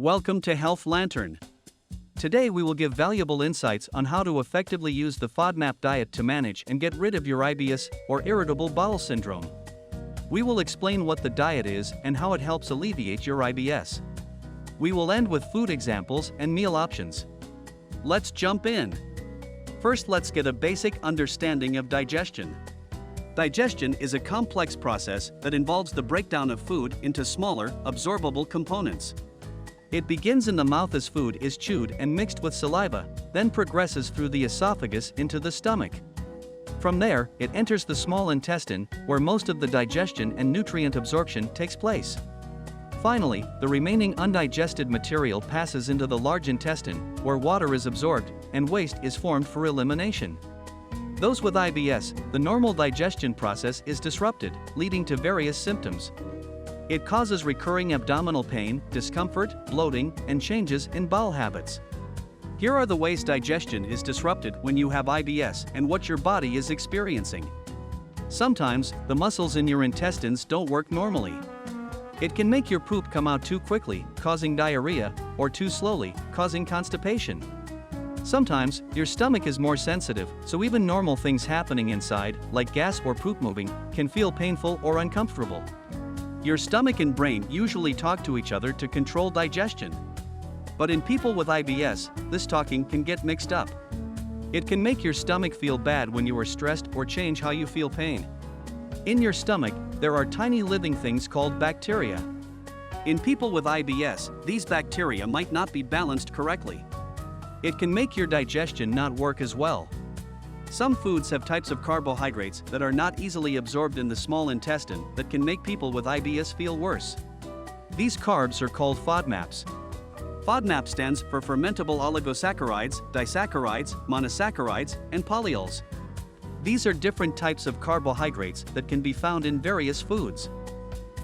Welcome to Health Lantern. Today we will give valuable insights on how to effectively use the FODMAP diet to manage and get rid of your IBS or Irritable Bowel Syndrome. We will explain what the diet is and how it helps alleviate your IBS. We will end with food examples and meal options. Let's jump in. First, let's get a basic understanding of digestion. Digestion is a complex process that involves the breakdown of food into smaller, absorbable components. It begins in the mouth as food is chewed and mixed with saliva, then progresses through the esophagus into the stomach. From there, it enters the small intestine, where most of the digestion and nutrient absorption takes place. Finally, the remaining undigested material passes into the large intestine, where water is absorbed and waste is formed for elimination. Those with IBS, the normal digestion process is disrupted, leading to various symptoms. It causes recurring abdominal pain, discomfort, bloating, and changes in bowel habits. Here are the ways digestion is disrupted when you have IBS and what your body is experiencing. Sometimes, the muscles in your intestines don't work normally. It can make your poop come out too quickly, causing diarrhea, or too slowly, causing constipation. Sometimes, your stomach is more sensitive, so even normal things happening inside, like gas or poop moving, can feel painful or uncomfortable. Your stomach and brain usually talk to each other to control digestion. But in people with IBS, this talking can get mixed up. It can make your stomach feel bad when you are stressed or change how you feel pain. In your stomach, there are tiny living things called bacteria. In people with IBS, these bacteria might not be balanced correctly. It can make your digestion not work as well. Some foods have types of carbohydrates that are not easily absorbed in the small intestine that can make people with IBS feel worse. These carbs are called FODMAPs. FODMAP stands for fermentable oligosaccharides, disaccharides, monosaccharides, and polyols. These are different types of carbohydrates that can be found in various foods.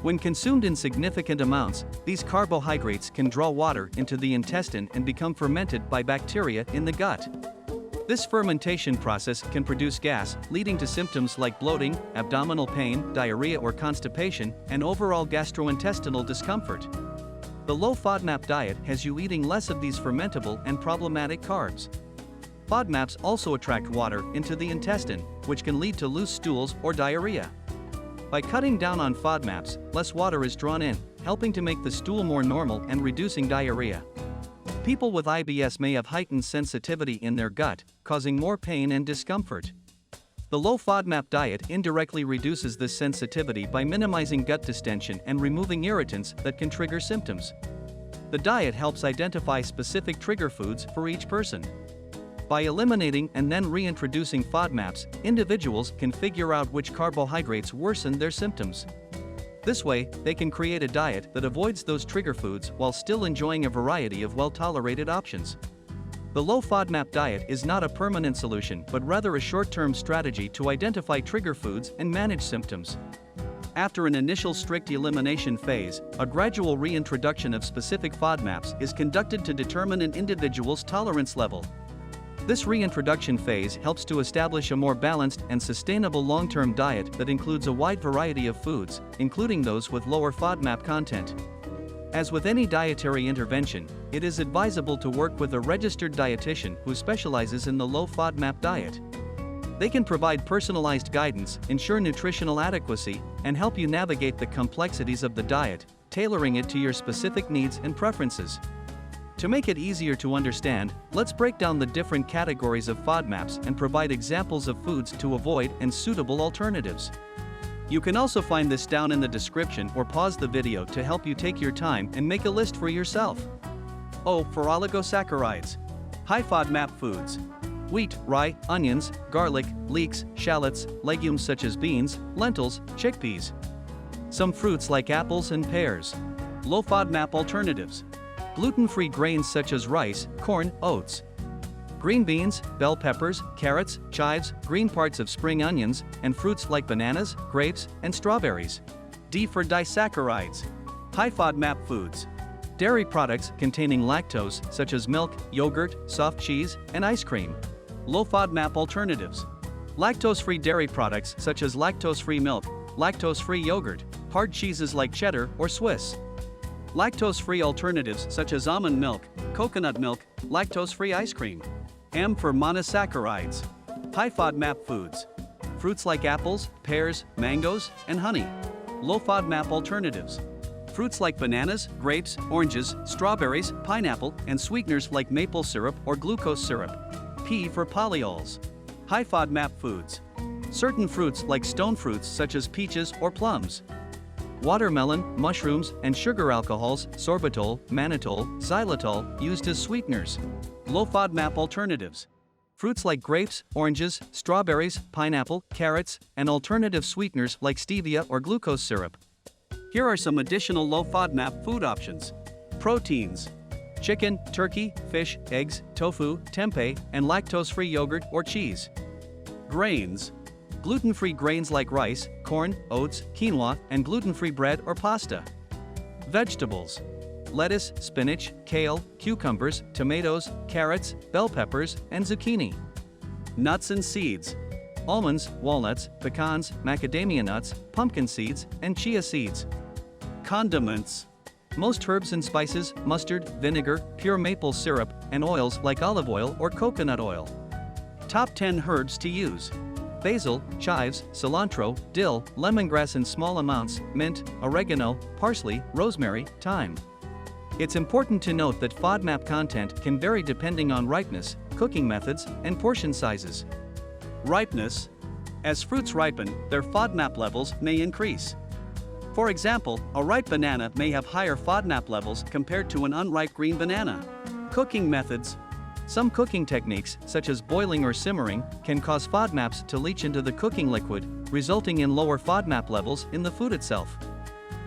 When consumed in significant amounts, these carbohydrates can draw water into the intestine and become fermented by bacteria in the gut. This fermentation process can produce gas, leading to symptoms like bloating, abdominal pain, diarrhea or constipation, and overall gastrointestinal discomfort. The low-FODMAP diet has you eating less of these fermentable and problematic carbs. FODMAPs also attract water into the intestine, which can lead to loose stools or diarrhea. By cutting down on FODMAPs, less water is drawn in, helping to make the stool more normal and reducing diarrhea. People with IBS may have heightened sensitivity in their gut, causing more pain and discomfort. The low-FODMAP diet indirectly reduces this sensitivity by minimizing gut distension and removing irritants that can trigger symptoms. The diet helps identify specific trigger foods for each person. By eliminating and then reintroducing FODMAPs, individuals can figure out which carbohydrates worsen their symptoms. This way, they can create a diet that avoids those trigger foods while still enjoying a variety of well-tolerated options. The low-FODMAP diet is not a permanent solution but rather a short-term strategy to identify trigger foods and manage symptoms. After an initial strict elimination phase, a gradual reintroduction of specific FODMAPs is conducted to determine an individual's tolerance level. This reintroduction phase helps to establish a more balanced and sustainable long-term diet that includes a wide variety of foods, including those with lower FODMAP content. As with any dietary intervention, it is advisable to work with a registered dietitian who specializes in the low-FODMAP diet. They can provide personalized guidance, ensure nutritional adequacy, and help you navigate the complexities of the diet, tailoring it to your specific needs and preferences. To make it easier to understand, let's break down the different categories of FODMAPs and provide examples of foods to avoid and suitable alternatives. You can also find this down in the description or pause the video to help you take your time and make a list for yourself. O for oligosaccharides. High-FODMAP foods. Wheat, rye, onions, garlic, leeks, shallots, legumes such as beans, lentils, chickpeas. Some fruits like apples and pears. Low-FODMAP alternatives. Gluten-free grains such as rice, corn, oats. Green beans, bell peppers, carrots, chives, green parts of spring onions, and fruits like bananas, grapes, and strawberries. D for disaccharides. High-FODMAP foods. Dairy products containing lactose such as milk, yogurt, soft cheese, and ice cream. Low-FODMAP alternatives. Lactose-free dairy products such as lactose-free milk, lactose-free yogurt, hard cheeses like cheddar or Swiss. Lactose-free alternatives such as almond milk, coconut milk, lactose-free ice cream. M for monosaccharides. High-FODMAP foods. Fruits like apples, pears, mangoes, and honey. Low-FODMAP alternatives. Fruits like bananas, grapes, oranges, strawberries, pineapple, and sweeteners like maple syrup or glucose syrup. P for polyols. High-FODMAP foods. Certain fruits like stone fruits such as peaches or plums. Watermelon, mushrooms, and sugar alcohols, sorbitol, mannitol, xylitol, used as sweeteners. Low-FODMAP alternatives. Fruits like grapes, oranges, strawberries, pineapple, carrots, and alternative sweeteners like stevia or glucose syrup. Here are some additional low-FODMAP food options. Proteins. Chicken, turkey, fish, eggs, tofu, tempeh, and lactose-free yogurt or cheese. Grains. Gluten-free grains like rice, corn, oats, quinoa, and gluten-free bread or pasta. Vegetables. Lettuce, spinach, kale, cucumbers, tomatoes, carrots, bell peppers, and zucchini. Nuts and seeds. Almonds, walnuts, pecans, macadamia nuts, pumpkin seeds, and chia seeds. Condiments. Most herbs and spices, mustard, vinegar, pure maple syrup, and oils like olive oil or coconut oil. Top 10 herbs to use. Basil, chives, cilantro, dill, lemongrass in small amounts, mint, oregano, parsley, rosemary, thyme. It's important to note that FODMAP content can vary depending on ripeness, cooking methods, and portion sizes. Ripeness. As fruits ripen, their FODMAP levels may increase. For example, a ripe banana may have higher FODMAP levels compared to an unripe green banana. Cooking methods. Some cooking techniques, such as boiling or simmering, can cause FODMAPs to leach into the cooking liquid, resulting in lower FODMAP levels in the food itself.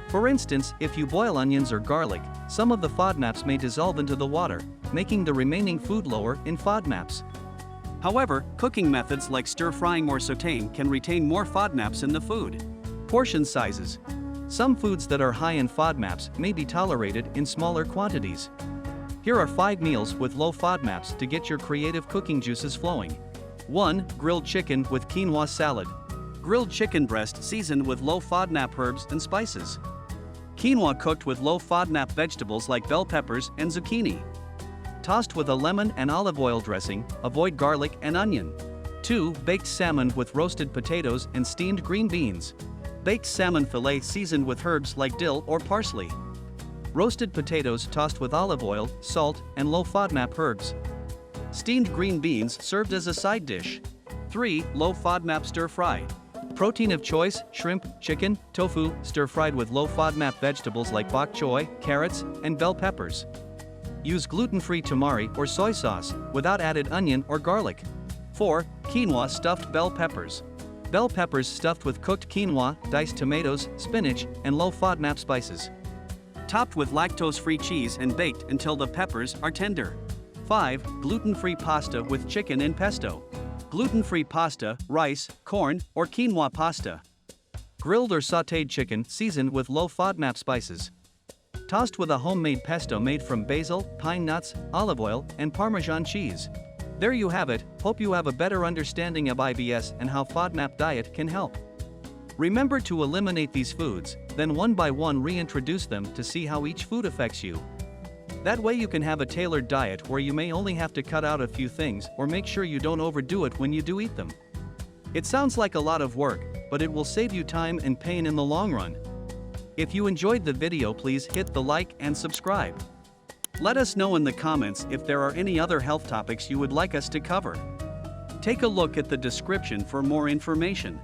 For instance, if you boil onions or garlic, some of the FODMAPs may dissolve into the water, making the remaining food lower in FODMAPs. However, cooking methods like stir-frying or sautéing can retain more FODMAPs in the food. Portion sizes. Some foods that are high in FODMAPs may be tolerated in smaller quantities. Here are 5 meals with low FODMAPs to get your creative cooking juices flowing. 1. Grilled chicken with quinoa salad. Grilled chicken breast seasoned with low FODMAP herbs and spices. Quinoa cooked with low FODMAP vegetables like bell peppers and zucchini. Tossed with a lemon and olive oil dressing, avoid garlic and onion. 2. Baked salmon with roasted potatoes and steamed green beans. Baked salmon fillet seasoned with herbs like dill or parsley. Roasted potatoes tossed with olive oil, salt, and low FODMAP herbs. Steamed green beans served as a side dish. 3. Low FODMAP stir-fry. Protein of choice, shrimp, chicken, tofu, stir-fried with low FODMAP vegetables like bok choy, carrots, and bell peppers. Use gluten-free tamari or soy sauce, without added onion or garlic. 4. Quinoa stuffed bell peppers. Bell peppers stuffed with cooked quinoa, diced tomatoes, spinach, and low FODMAP spices. Topped with lactose-free cheese and baked until the peppers are tender. 5. Gluten-free pasta with chicken and pesto. Gluten-free pasta, rice, corn, or quinoa pasta. Grilled or sautéed chicken seasoned with low FODMAP spices. Tossed with a homemade pesto made from basil, pine nuts, olive oil, and Parmesan cheese. There you have it. Hope you have a better understanding of IBS and how FODMAP diet can help. Remember to eliminate these foods, then one by one reintroduce them to see how each food affects you. That way you can have a tailored diet where you may only have to cut out a few things or make sure you don't overdo it when you do eat them. It sounds like a lot of work, but it will save you time and pain in the long run. If you enjoyed the video, please hit the like and subscribe. Let us know in the comments if there are any other health topics you would like us to cover. Take a look at the description for more information.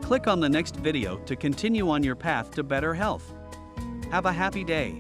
Click on the next video to continue on your path to better health. Have a happy day.